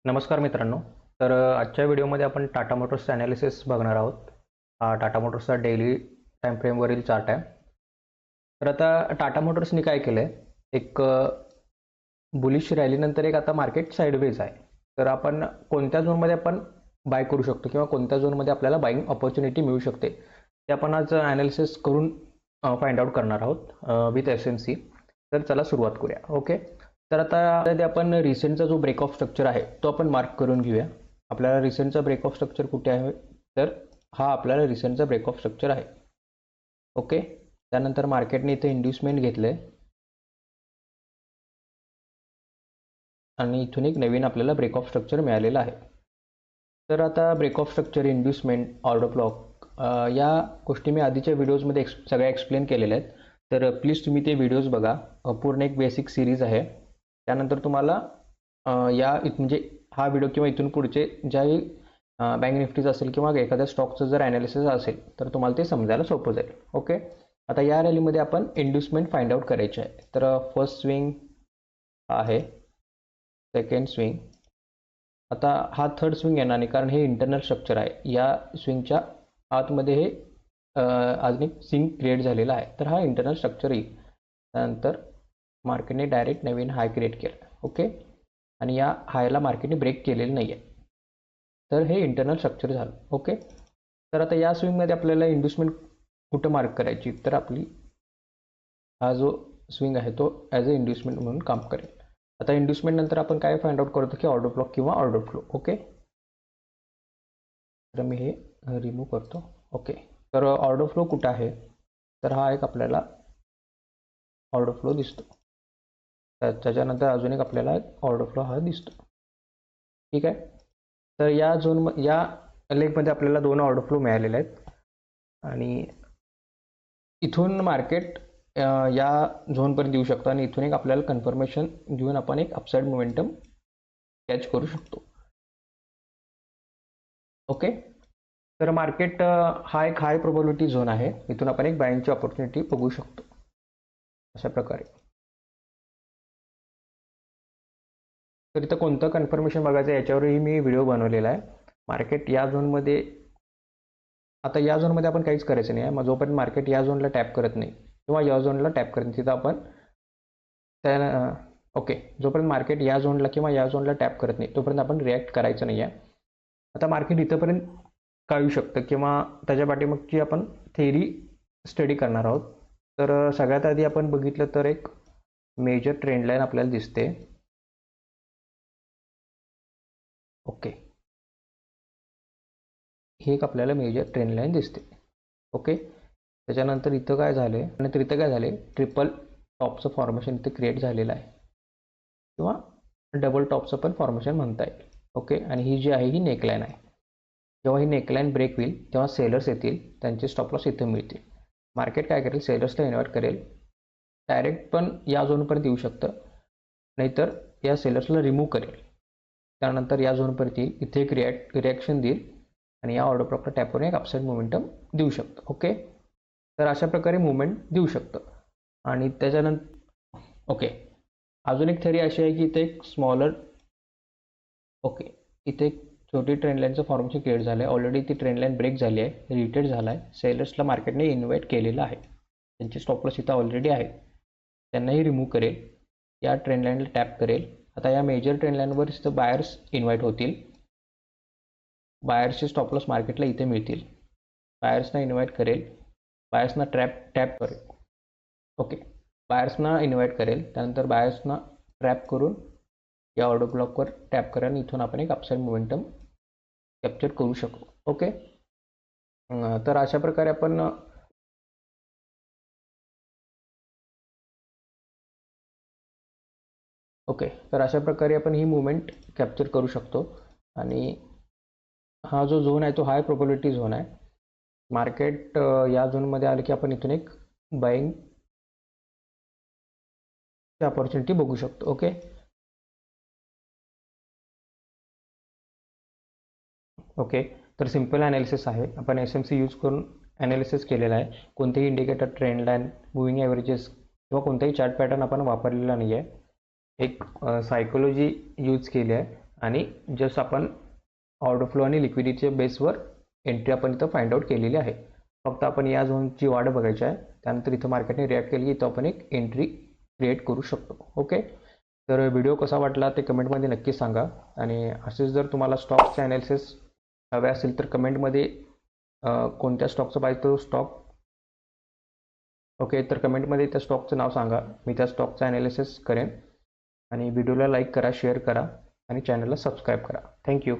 नमस्कार मित्रांनो. आजच्या व्हिडिओमध्ये आपण टाटा मोटर्सचं ॲनालिसिस बघणार आहोत. हा टाटा मोटर्सचा डेली टाईम फ्रेमवरील चार्ट आहे. तर आता टाटा मोटर्सनी काय केलं आहे, एक बुलिश रॅलीनंतर एक आता मार्केट साईडवेज आहे. तर आपण कोणत्या झोनमध्ये आपण बाय करू शकतो किंवा कोणत्या झोनमध्ये आपल्याला बाईंग ऑपॉर्च्युनिटी मिळू शकते ते आपण आज ॲनालिसिस करून फाइंड आउट करणार आहोत विथ एसएमसी. तर चला सुरुवात करूया. ओके. तर आता आपण रिसेंटचा जो ब्रेक ऑफ स्ट्रक्चर आहे तो आपण मार्क करून घेऊया. आपल्याला रिसेंटचा ब्रेक ऑफ स्ट्रक्चर कुठे आहे, तर हा आपल्याला रिसेंटचा ब्रेक ऑफ स्ट्रक्चर आहे. ओके. त्यानंतर मार्केटने इथे इंड्युसमेंट घेतले आणि इथून एक नवीन आपल्याला ब्रेक ऑफ स्ट्रक्चर मिळालेलं आहे. तर आता break of structure, inducement, order block या गोष्टी मी आधीच्या व्हिडिओजमध्ये सगळ्या एक्सप्लेन केलेल्या आहेत. तर प्लीज तुम्ही ते व्हिडिओज बघा. पूर्ण एक बेसिक सिरीज आहे. त्यानंतर तुम्हाला म्हणजे हा व्हिडिओ किंवा इथून पुढचे ज्याही बँक निफ्टीचं असेल किंवा एखाद्या स्टॉकचं जर ॲनालिसिस असेल तर तुम्हाला ते समजायला सोपं जाईल. ओके. आता या रॅलीमध्ये आपण इंड्युसमेंट फाइंड आउट करायचे आहे. तर फर्स्ट स्विंग आहे, सेकंड स्विंग. आता हा थर्ड स्विंग येणार नाही कारण हे इंटरनल स्ट्रक्चर आहे. या स्विंगच्या आतमध्ये हे अजून एक स्विंग क्रिएट झालेला आहे. तर हा इंटरनल स्ट्रक्चर येईल. त्यानंतर मार्केटने डायरेक्ट नवीन हाय क्रिएट केला. ओके. आणि या हायला मार्केटने ब्रेक केलेलं नाही आहे. तर हे इंटरनल स्ट्रक्चर झालं. ओके. तर आता या स्विंगमध्ये आपल्याला इंड्युसमेंट कुठं मार्क करायची, तर आपली हा जो स्विंग आहे तो ॲज अ इंड्युसमेंट म्हणून काम करेल. आता इंड्युसमेंट नंतर आपण काय फाइंड आउट करतो की ऑर्डर ब्लॉक किंवा ऑर्डर फ्लो. ओके. तर मी हे रिमूव्ह करतो. ओके. तर ऑर्डर फ्लो कुठं आहे, तर हा एक आपल्याला ऑर्डर फ्लो दिसतो. त्याच्यानंतर अजून एक आपल्याला ऑर्डर फ्लो हा दिसतो. ठीक आहे. तर या लेगमध्ये आपल्याला 2 ऑर्डर फ्लो मिळालेले आहेत आणि इथून मार्केट या झोनपर्यंत येऊ शकतो आणि इथून एक आपल्याला कन्फर्मेशन घेऊन आपण एक अपसाईड मोमेंटम कॅच करू शकतो. ओके. तर मार्केट हा एक हाय प्रोबॅबिलिटी झोन आहे. इथून आपण एक बायिंगची ऑपॉर्च्युनिटी बघू शकतो अशा प्रकारे. तर इथं कोणतं कन्फर्मेशन बघायचं याच्यावरही मी व्हिडिओ बनवलेला आहे. मार्केट या झोनमध्ये, आता या झोनमध्ये आपण काहीच करायचं नाही आहे. मग जोपर्यंत मार्केट या झोनला टॅप करत नाही किंवा या झोनला टॅप करत नाही तिथं आपण ओके, जोपर्यंत मार्केट या झोनला किंवा या झोनला टॅप करत नाही तोपर्यंत आपण रिॲक्ट करायचं नाही आहे. आता मार्केट इथंपर्यंत का येऊ शकतं किंवा त्याच्या पाठीमागची आपण थेअरी स्टडी करणार आहोत. तर सगळ्यात आधी आपण बघितलं तर एक मेजर ट्रेंड लाईन आपल्याला दिसते. ओके. ही एक आपल्याला मेजर ट्रेंड लाईन दिसते. ओके. त्याच्यानंतर इथं काय झाले, नंतर इथं काय झाले, ट्रिपल टॉपचं फॉर्मेशन इथे क्रिएट झालेलं आहे किंवा डबल टॉपचं पण फॉर्मेशन म्हणता येईल. ओके. आणि ही जी आहे ही नेकलाईन आहे. जेव्हा ही नेकलाईन ब्रेक होईल तेव्हा सेलर्स येतील, त्यांचे स्टॉप लॉस इथं मिळतील. मार्केट काय करेल, सेलर्सला इन्व्हाइट करेल. डायरेक्ट पण या झोनपर्यंत येऊ शकतं, नाहीतर या सेलर्सला रिमूव्ह करेल. त्यानंतर या झोनपर्यंत येईल, इथे एक रिॲक्शन देईल आणि या ऑर्डर ब्लॉकला टॅप करून एक अपसाईड मोमेंटम देऊ शकतं. ओके. तर अशा प्रकारे मुवमेंट देऊ शकतं. आणि त्याच्यानंतर ओके, अजून एक थेअरी अशी आहे की इथे एक स्मॉलर, ओके, इथे एक छोटी ट्रेंड लाईनचं फॉर्मेशन क्रिएट झालं आहे. ऑलरेडी ती ट्रेंड लाईन ब्रेक झाली आहे, रिटेट झाला आहे. सेलर्सला मार्केटने इन्व्हाइट केलेलं आहे, त्यांची स्टॉप लॉस इथं ऑलरेडी आहे, त्यांनाही रिमूव्ह करेल. या ट्रेंड लाईनला टॅप करेल. आता या मेजर ट्रेंड लाईनवर इथं बायर्स इन्व्हाइट होतील. बायर्सचे स्टॉप लॉस मार्केटला इथे मिळतील. बायर्सना इन्व्हाइट करेल, बायर्सना टॅप करेल. ओके. बायर्सना इन्व्हाइट करेल, त्यानंतर बायर्सना ट्रॅप करून या ऑर्डर ब्लॉकवर टॅप करा आणि इथून आपण एक अपसाईड मोमेंटम कॅप्चर करू शकू. ओके. तर अशा प्रकारे आपण ओके, तर अशा प्रकारे आपण ही मुवमेंट कॅप्चर करू शकतो. आणि हा जो झोन आहे तो हाय प्रोबॅबिलिटी झोन आहे. मार्केट या झोनमध्ये आलं की आपण इथून एक बाईंगची ऑपॉर्च्युनिटी बघू शकतो. ओके. ओके. तर सिम्पल ॲनालिसिस आहे. आपण एसएमसी यूज करून ॲनालिसिस केलेला आहे. कोणतेही इंडिकेटर, ट्रेंड लाईन, मुव्हिंग ॲव्हरेजेस किंवा कोणताही चार्ट पॅटर्न आपण वापरलेला नाही आहे. एक सायकोलॉजी यूज केली आहे आणि जस्ट आपण ऑर्डर फ्लो आणि लिक्विडिटीच्या बेसवर एंट्री आपण इथं फाइंड आउट केलेली आहे. फक्त आपण या झोनची वाढ बघायची आहे. त्यानंतर इथं मार्केटने रिॲक्ट केली की इथं आपण एक एंट्री क्रिएट करू शकतो. ओके, तर व्हिडिओ कसा वाटला ते कमेंटमध्ये नक्की सांगा. आणि असेच जर तुम्हाला स्टॉक्सचे ॲनालिसिस हवे असेल तर कमेंटमध्ये कोणत्या स्टॉकचं पाहिजे तो स्टॉक, ओके, तर कमेंटमध्ये त्या स्टॉकचं नाव सांगा. मी त्या स्टॉकचं ॲनालिसिस करेन. आणि व्हिडिओला लाईक करा, शेअर करा आणि चॅनलला सबस्क्राईब करा. थँक्यू.